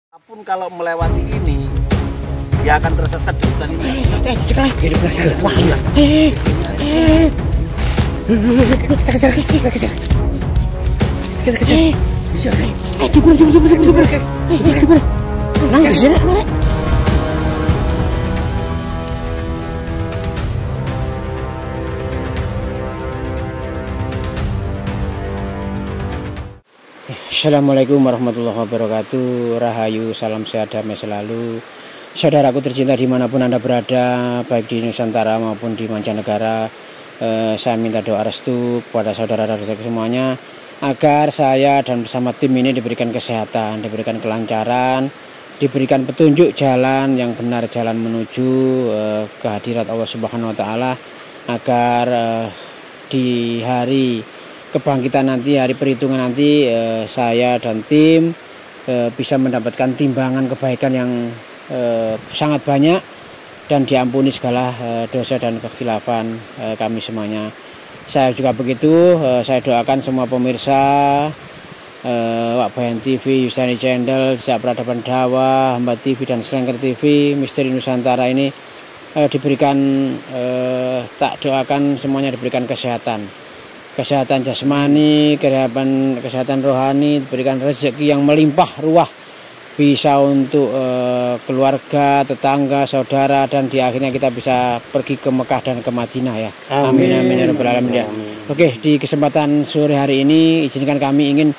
Apapun kalau melewati ini, dia akan tersesat di hutan ini. Assalamualaikum warahmatullahi wabarakatuh. Rahayu, salam sehat damai selalu. Saudaraku tercinta dimanapun Anda berada, baik di Nusantara maupun di mancanegara, saya minta doa restu kepada saudara-saudara semuanya agar saya dan bersama tim ini diberikan kesehatan, diberikan kelancaran, diberikan petunjuk jalan yang benar, jalan menuju kehadirat Allah Subhanahu wa taala, agar di hari kebangkitan nanti, hari perhitungan nanti, saya dan tim bisa mendapatkan timbangan kebaikan yang sangat banyak dan diampuni segala dosa dan kekhilafan kami semuanya. Saya juga begitu. Saya doakan semua pemirsa Wak Bayan TV, Yusani Channel, Jejak Peradaban Dakwah, Hamba TV dan Slengker TV, Misteri Nusantara ini diberikan, tak doakan semuanya diberikan kesehatan jasmani, kesehatan rohani, diberikan rezeki yang melimpah ruah, bisa untuk keluarga, tetangga, saudara, dan di akhirnya kita bisa pergi ke Mekah dan ke Madinah ya. Amin amin ya rabbal alamin ya. Oke, di kesempatan sore hari ini izinkan kami ingin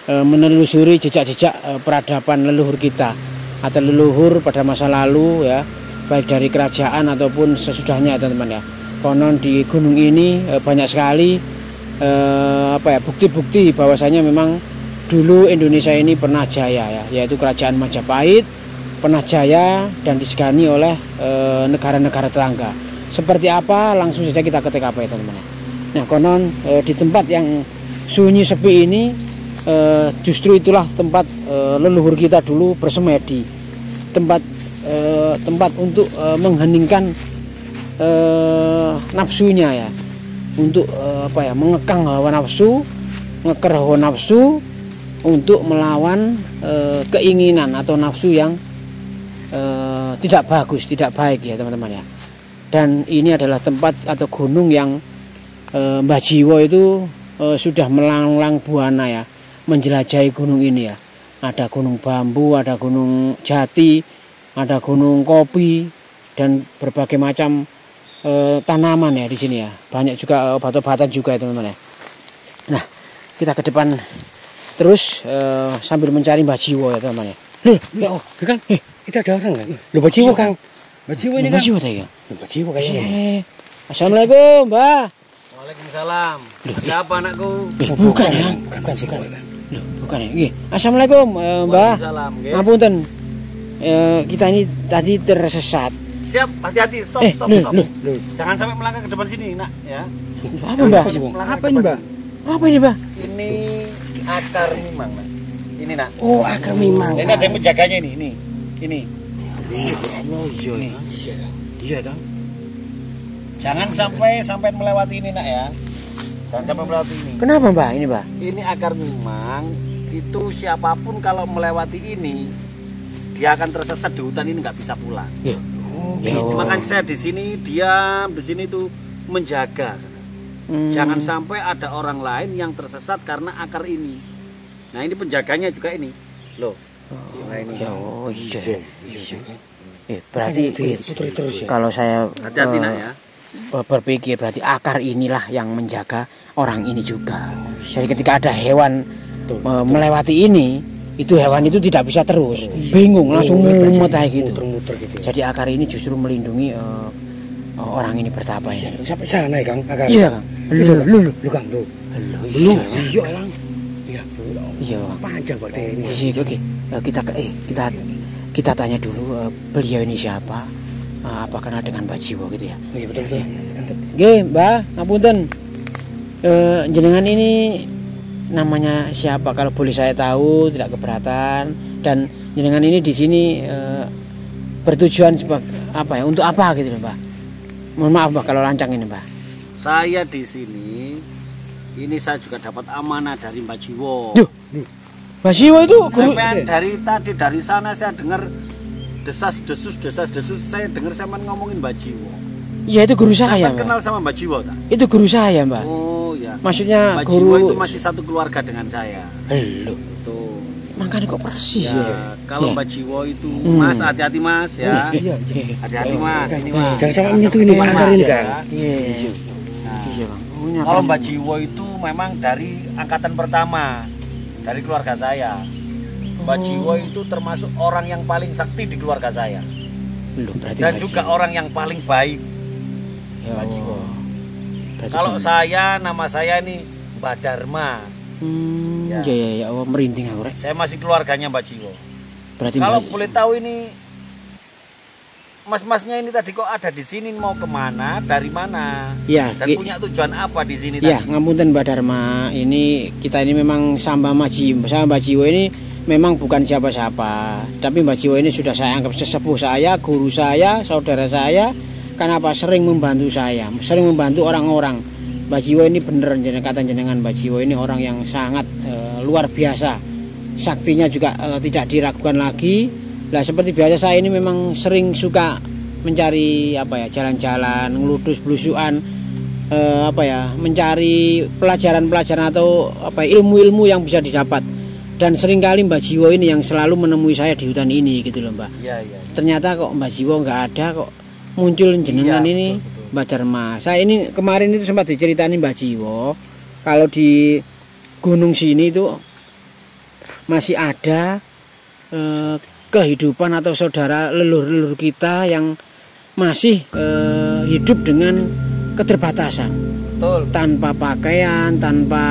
menelusuri jejak-jejak peradaban leluhur kita atau leluhur pada masa lalu ya, baik dari kerajaan ataupun sesudahnya teman-teman ya. Konon di gunung ini banyak sekali bukti-bukti bahwasanya memang dulu Indonesia ini pernah jaya ya, yaitu kerajaan Majapahit pernah jaya dan disegani oleh negara-negara tetangga. Seperti apa? Langsung saja kita ke TKP teman-teman. Nah, konon di tempat yang sunyi sepi ini justru itulah tempat leluhur kita dulu bersemedi, tempat untuk mengheningkan nafsunya ya, untuk mengekang hawa nafsu, ngeker hawa nafsu, untuk melawan keinginan atau nafsu yang tidak bagus, tidak baik ya teman-teman ya. Dan ini adalah tempat atau gunung yang Mbah Jiwo itu sudah melanglang buana ya, menjelajahi gunung ini ya. Ada gunung bambu, ada gunung jati, ada gunung kopi, dan berbagai macam tanaman ya di sini ya. Banyak juga obat-obatan juga ya teman-teman ya. Nah, kita ke depan terus sambil mencari Mbah Jiwo ya teman-teman ya. Kan? Itu ada orang kan? Loh, Mbah Jiwo Kang. Mbah Jiwo ini kan? Mbah Jiwo tadi ya. Mbah Jiwo kayaknya. Assalamualaikum, Mbah. Waalaikumsalam. Ada apa anakku? Bukan ya. Bukan sih kan. Loh, bukan ya. Nggih. Assalamualaikum, Mbah. Waalaikumsalam, nggih. Ngapunten. Kita ini tadi tersesat. Siap, hati-hati, stop. Jangan sampai melangkah ke depan sini, Nak, ya. Apa, Mbah? Apa ini, Mbah? Apa ini, Mbah? Ini akar mimang, Nak. Ini, Nak. Oh, akar mimang. Ini ada yang menjaganya ini. Ini. Iya kan? Jangan sampai melewati ini, Nak, ya. Jangan sampai melewati ini. Kenapa, Mbah? Ini, Mbah? Ini akar mimang, itu siapapun kalau melewati ini, dia akan tersesat di hutan ini, nggak bisa pulang. Ya. Makanya saya di sini diam, di sini tuh menjaga. Jangan sampai ada orang lain yang tersesat karena akar ini. Nah, ini penjaganya juga ini, loh. Nah, ini. Iya. Berarti terus ya. kalau saya Hati-hati, Nak, ya. berpikir berarti akar inilah yang menjaga orang ini juga. Jadi ketika ada hewan melewati ini, itu hewan itu tidak bisa terus, bingung, langsung mumet aja gitu. Muter-muter gitu. Jadi akar ini justru melindungi orang ini bertapa ini. Sampai sana ya, Kang, akar. Iya, Kang. Lu Kang, lu. Belum. Iya, Kang. Iya. Iya, Kang. Panjang Pak ini. Oke. Kita tanya dulu beliau ini siapa? Apa kenal dengan Mbah Jiwo gitu ya? Oh, iya betul. Nggih, Mbah, ngapunten. Jenengan ini namanya siapa kalau boleh saya tahu, tidak keberatan, dan jenengan ini di sini bertujuan sebagai apa ya, untuk apa gitu loh, Mbah? Mohon maaf, Mbah, kalau lancang ini, Mbah. Saya di sini, ini saya juga dapat amanah dari Mbah Jiwo. Duh. Mbah Jiwo itu guru. Sampai dari sana saya dengar desas-desus saya dengar sampean ngomongin Mbah Jiwo. Iya itu guru saya, Mbak. Kenal sama Mbah Jiwo tak? Itu guru saya, Mbak. Oh ya. Maksudnya Mbah guru Jiwo itu masih satu keluarga dengan saya. Loh, Tuh. makanya kok persis ya. Kalau Mbah Jiwo itu Mas hati-hati Mas ya. Iya. Hati-hati Mas. Ini Mas. Jangan sampai menyentuh ini akar ini, Kang. Iya. Nah, Iya, Bang. kalau Mbah Jiwo itu memang dari angkatan pertama dari keluarga saya. Mbah Jiwo itu termasuk orang yang paling sakti di keluarga saya. Loh, berarti Dan Mbah juga Jiwo. orang yang paling baik. Ya Mbah Jiwo. Allah. Berarti Kalau benar. saya, nama saya ini Mbah Dharma. Ya. Ya Allah, merinding aku rek. Saya masih keluarganya Mbah Jiwo. Berarti Kalau Mbah- boleh tahu ini mas-masnya ini tadi kok ada di sini, mau kemana, dari mana, Ya, dan punya tujuan apa di sini ya, tadi? ngapunten Mbak Dharma. Ini kita ini memang sama Mbak Jiwo ini memang bukan siapa-siapa. Tapi Mbak Jiwo ini sudah saya anggap sesepuh saya, guru saya, saudara saya. Kenapa sering membantu saya, sering membantu orang-orang. Mbak Jiwo ini bener kata jenengan, Mbak Jiwo ini orang yang sangat luar biasa. Saktinya juga tidak diragukan lagi. Lah seperti biasa saya ini memang sering suka mencari apa ya, jalan-jalan, ngeludus belusuan, mencari pelajaran-pelajaran atau apa ilmu-ilmu yang bisa didapat. Dan seringkali Mbak Jiwo ini yang selalu menemui saya di hutan ini gitu loh, Mbak. Iya, iya. Ternyata kok Mbak Jiwo nggak ada, kok muncul jenengan Iya, ini, betul. Mbak Dharma. Saya ini kemarin itu sempat diceritain Mbak Jiwo kalau di gunung sini itu masih ada kehidupan atau saudara leluhur kita yang masih hidup dengan keterbatasan, Betul. tanpa pakaian, tanpa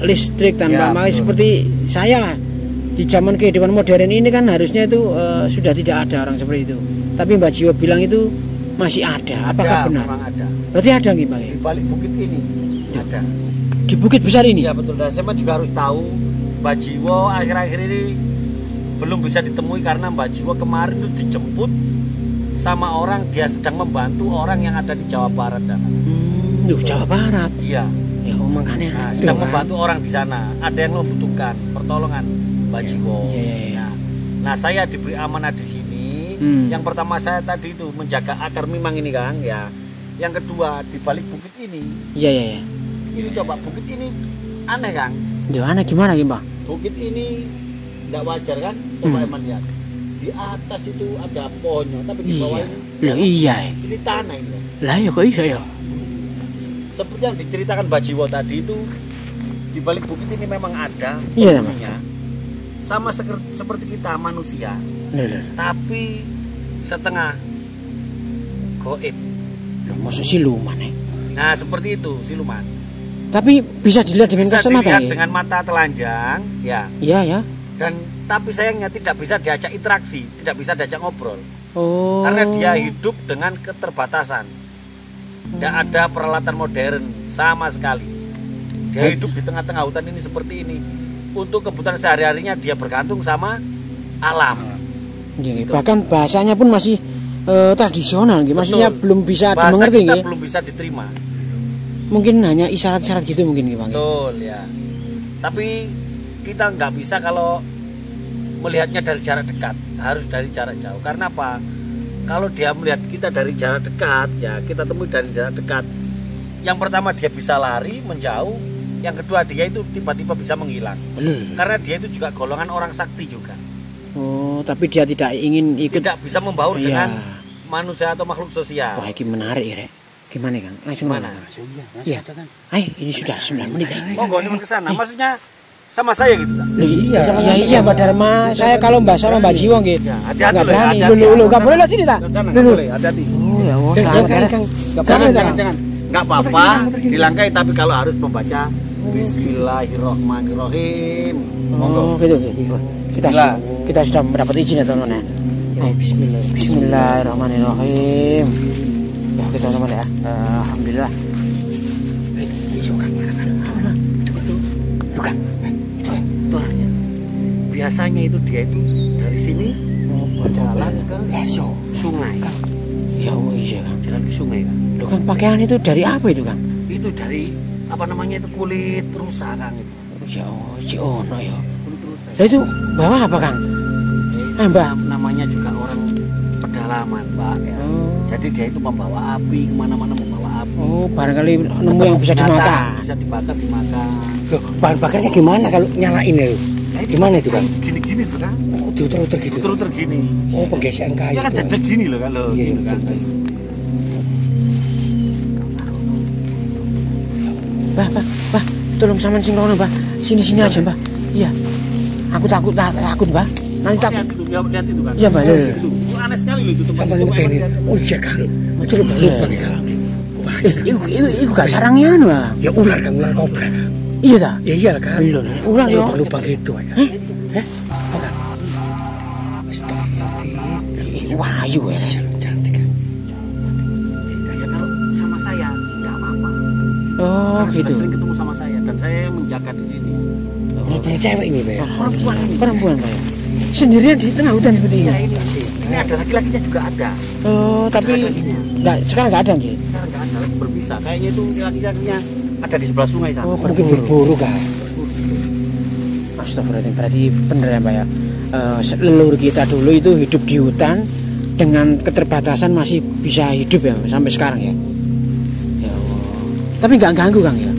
listrik, tanpa Ya, makanya betul. seperti saya lah. Di zaman kehidupan modern ini kan harusnya itu sudah tidak ada orang seperti itu. Tapi Mbak Jiwo bilang itu masih ada. Apakah benar? Memang ada. Berarti ada nggih, Pak? Di balik bukit ini ada. Di bukit besar ini? Iya betul. Dan saya juga harus tahu Mbak Jiwo akhir-akhir ini belum bisa ditemui karena Mbak Jiwo kemarin itu dijemput sama orang, dia sedang membantu orang yang ada di Jawa Barat sana. Jawa Barat. Iya. Ya, makanya Nah, aduh, sedang kan. membantu orang di sana. Ada yang membutuhkan pertolongan Mbak Jiwo. Iya. Nah, saya diberi amanah di sini. Yang pertama saya tadi itu menjaga akar mimang ini, Kang, ya. Yang kedua di balik bukit ini. Iya. Ini coba bukit ini aneh, Kang. Gimana gih, Pak? Bukit ini nggak wajar kan? Coba Eman lihat. Di atas itu ada pohonnya, tapi di bawah Iya. ini Loh, iya. ini tanah ini. Lah ya kok iya ya? Seperti yang diceritakan Mbak Jiwo tadi itu, di balik bukit ini memang ada Iya, penghuninya. Sama seperti kita manusia, Loh. tapi setengah goib. Loh, maksud siluman ya? Nah, seperti itu siluman. Tapi bisa dilihat dengan Bisa kasat mata dilihat ya? dengan mata telanjang, ya. Iya ya. Dan tapi sayangnya tidak bisa diajak interaksi, tidak bisa diajak ngobrol. Oh. Karena dia hidup dengan keterbatasan. Tidak ada peralatan modern sama sekali. Dia hidup di tengah-tengah hutan ini seperti ini. Untuk kebutuhan sehari-harinya dia bergantung sama alam. Iya, bahkan bahasanya pun masih tradisional gitu. Maksudnya Betul. belum bisa Bahasa dimengerti kita nggih. belum bisa diterima. Mungkin hanya isyarat-isyarat gitu mungkin Bang. Betul ya. Tapi kita nggak bisa kalau melihatnya dari jarak dekat, harus dari jarak jauh. Karena apa? Kalau dia melihat kita dari jarak dekat, ya kita temui dari jarak dekat. Yang pertama dia bisa lari menjauh, yang kedua dia itu tiba-tiba bisa menghilang. Karena dia itu juga golongan orang sakti juga. Oh, tapi dia tidak ingin ikut. Tidak bisa membaur Iya. dengan manusia atau makhluk sosial. Wah, ini menarik ya, Rek. Gimana, Kang? Langsung Mana? Iya. Ini sudah 9 menit ya. Monggo sama ke sana. Maksudnya sama saya gitu. Kak? Iya, Mbak Dharma. Saya kalau Mbak sama Mbak Jiwo gitu. Ya, hati-hati Enggak loh, berani. hati-hati. Lu enggak boleh lihat sini, tak? Ke sana, Lu, nggak lu. boleh, hati-hati. Oh, ya Allah. Jangan, selamat ya. Kang. Jangan. Nggak apa-apa, dilangkai tapi kalau harus membaca Bismillahirrohmanirrohim. Monggo. Oh, gitu. Kita Bismillah. kita sudah mendapat izin ya, teman-teman ya. Bismillahirrahmanirrahim. Ya, kita teman ya. Alhamdulillah. Bukan. Itu orangnya. Biasanya itu dia itu dari sini berjalan ke sungai. Ya, iya, Kang. Jalan ke sungai kan. Lu kan pakaian itu dari apa itu, Kang? Itu dari apa namanya itu kulit rusa kan itu. Ya, ono ya. Kulit rusa. Lah itu bawa apa, Kang? Mbak. Namanya juga orang pedalaman, Pak. Ya. Jadi dia itu membawa api, kemana-mana membawa api. Oh, barangkali nemu yang bisa dimakan. Bisa dibakar, dimakan. Loh, bahan bakarnya gimana kalau nyalain ya? Gimana itu, Kang? Gini-gini tuh, Kang. Oh, diuter-uter gitu. Diuter-uter gini. Oh, penggesekan kayu. Ya kan jadi gini loh kalau Iya, gini kan. betul. Bah, tolong sampean sing rono, Bah. Sini aja, Bah. Iya. Aku takut, Bah. Nanti takut. Lihat itu kan. Iya, Bah. Itu aneh sekali loh itu tempat. Sampai ngedeni. Oh iya, Kang. Itu lubang ya. Iku gak sarangnya anu, Bang. Ya ular, Kang, ular kobra. Iya ta? Ya iyalah, Kang. Ular ya. Lubang itu ya. Apa, Kang? Astagfirullahaladzim. Wahyu ya. Cantik, Kang. Ya kalau sama saya enggak apa-apa. Oh, Karena gitu. sudah sering ketemu sama saya dan saya yang menjaga di sini. Ini punya cewek ini, Pak. Perempuan, Pak. Sendirian di tengah hutan seperti ini. Ini ada laki-lakinya juga ada. Oh, tapi sekarang nggak ada nih. Sekarang nggak ada, lagi berpisah. Kayaknya itu laki-lakinya ada di sebelah sungai sana. Oh, Mungkin berburu, Kang. Astagfirullahaladzim, berarti bener ya, Pak ya. Leluhur kita dulu itu hidup di hutan dengan keterbatasan masih bisa hidup ya sampai sekarang ya. Ya Allah. Tapi nggak ganggu, Kang ya.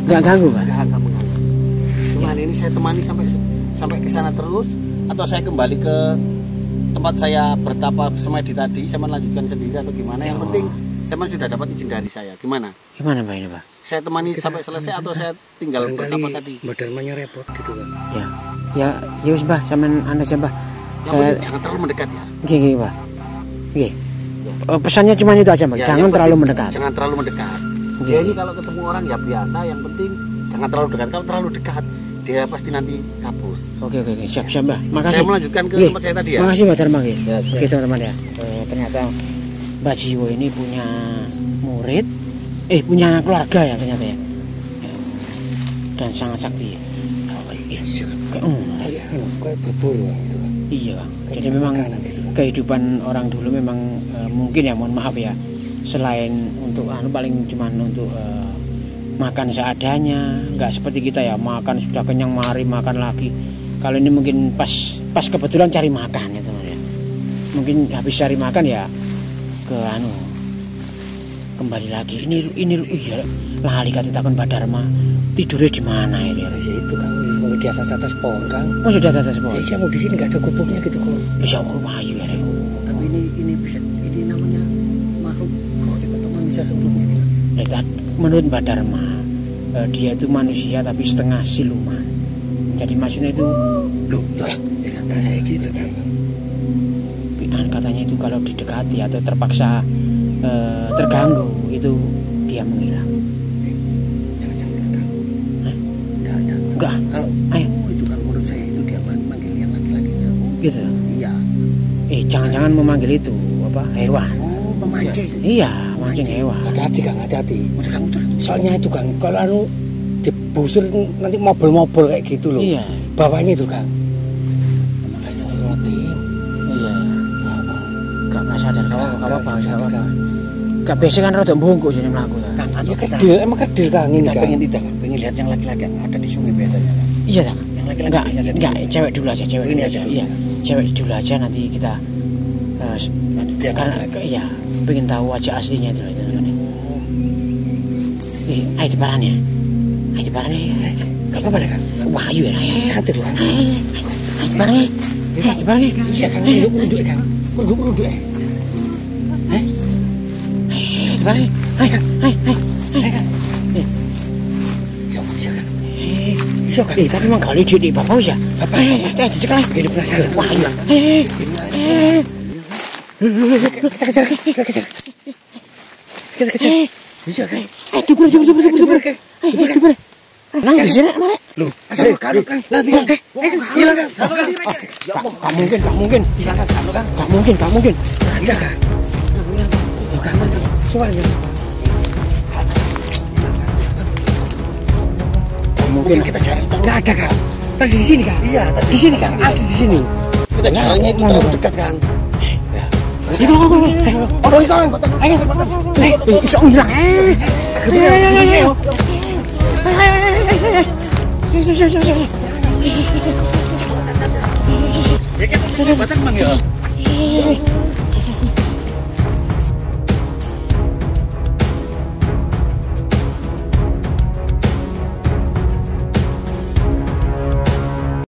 Nggak ganggu, Pak. Nggak mengganggu. Cuman ini saya temani sampai ke sana terus, atau saya kembali ke tempat saya bertapa semedi tadi, saya melanjutkan sendiri atau gimana. Yang penting saya sudah dapat izin dari saya. Gimana? Gimana, Pak ini, Pak? Saya temani sampai selesai atau saya tinggal bertapa tadi? Mbak Dharmanya repot gitu, Kang. Ya wis, Mbah, sampean anu aja, Mbah. Saya jangan terlalu mendekat ya. Nggih, Pak. Nggih. Pesannya cuma itu aja, Mbak. Ya, Jangan yang terlalu penting mendekat. Jangan terlalu mendekat. Nggih. Dia ini kalau ketemu orang ya biasa, yang penting jangan terlalu dekat. Kalau terlalu dekat, dia pasti nanti kabur. Oke, siap, Mbah. Makasih. Saya melanjutkan ke Nggih. tempat saya tadi ya. Makasih, Mbak Dharma nggih. Ya, Oke, teman-teman ya. Ternyata Mbak Jiwo ini punya murid, punya keluarga ya ternyata ya. Dan sangat sakti. Iya, Kang. Kayak berburu gitu, Kang. Iya, Kang. Jadi memang Gitu, Kang. kehidupan orang dulu memang mungkin ya, mohon maaf ya, selain untuk paling cuman untuk makan seadanya, nggak seperti kita ya, makan sudah kenyang mari makan lagi. Kalau ini mungkin pas kebetulan cari makan ya teman ya. Mungkin habis cari makan ya ke kembali lagi. Ini iya lali kata takon Mbak Dharma, tidurnya di mana ini? Ya itu, Kang, di atas pohon, Kang. Oh, sudah atas pohon. Ya mau di sini nggak ada gubuknya gitu, kok. Bisa wahyu ya. Tapi ini bisa, ini namanya makhluk kalau teman-teman bisa sebelumnya ini. Menurut Mbak Dharma, dia itu manusia tapi setengah siluman. Jadi maksudnya itu Kata saya gitu, Kang. Katanya itu kalau didekati atau terpaksa terganggu itu dia menghilang. Enggak. Kalau itu kalau menurut saya itu dia manggil yang laki-lakinya. Gitu. Iya. Jangan-jangan memanggil itu hewan. Oh, memancing. Iya, mancing hewan. Hati-hati, Kang, hati-hati. Muter. Soalnya itu, Kang, kalau dibusur nanti mobil kayak gitu loh. Iya. Bawahnya itu, Kang. Astagfirullahaladzim. Iya. Gak sadar kalau apa. Kang. Gak biasa kan rada bungkuk jadi melaku ya. Kang, atau kita Emang kedil, Kang, ini, kita Kang. pengen lihat yang laki-laki yang ada di sungai biasanya, Kang. Iya, Kang. Yang laki-laki Enggak, biasanya ada di sungai. cewek dulu aja, cewek Ini dulu aja. Iya, cewek dulu aja nanti kita Dia karena iya, pengen tahu wajah aslinya itu teman-teman. Ayo jebarannya. Gak apa-apa, Kang. Wahyu ya. Cantik loh, Kang. Jebarannya. Iya, Kang. Runduk, Kang. Runduk, Jebarannya. Hai. Ya, Kang. Iya, Kang. Tapi emang kali di bapak ya. Apa? Cek lah. Jadi penasaran. Wahyu. Kita kejar. Bisa, Kang. Jebur. Nang di sini mana? Loh, Kang. Nanti, Kang. Hilang, Kang. Gak mungkin. Gak mungkin. Ada, Kang. Loh, Kang, nanti. Suaranya. Gak mungkin. Kita cari tahu. Nggak ada, Kang. Tadi di sini, Kang. Iya, tadi Di sini, Kang. Asli di sini. kita caranya itu terlalu dekat, Kang. Oh, Kang. Ayo. Iso hilang. Batak manggil.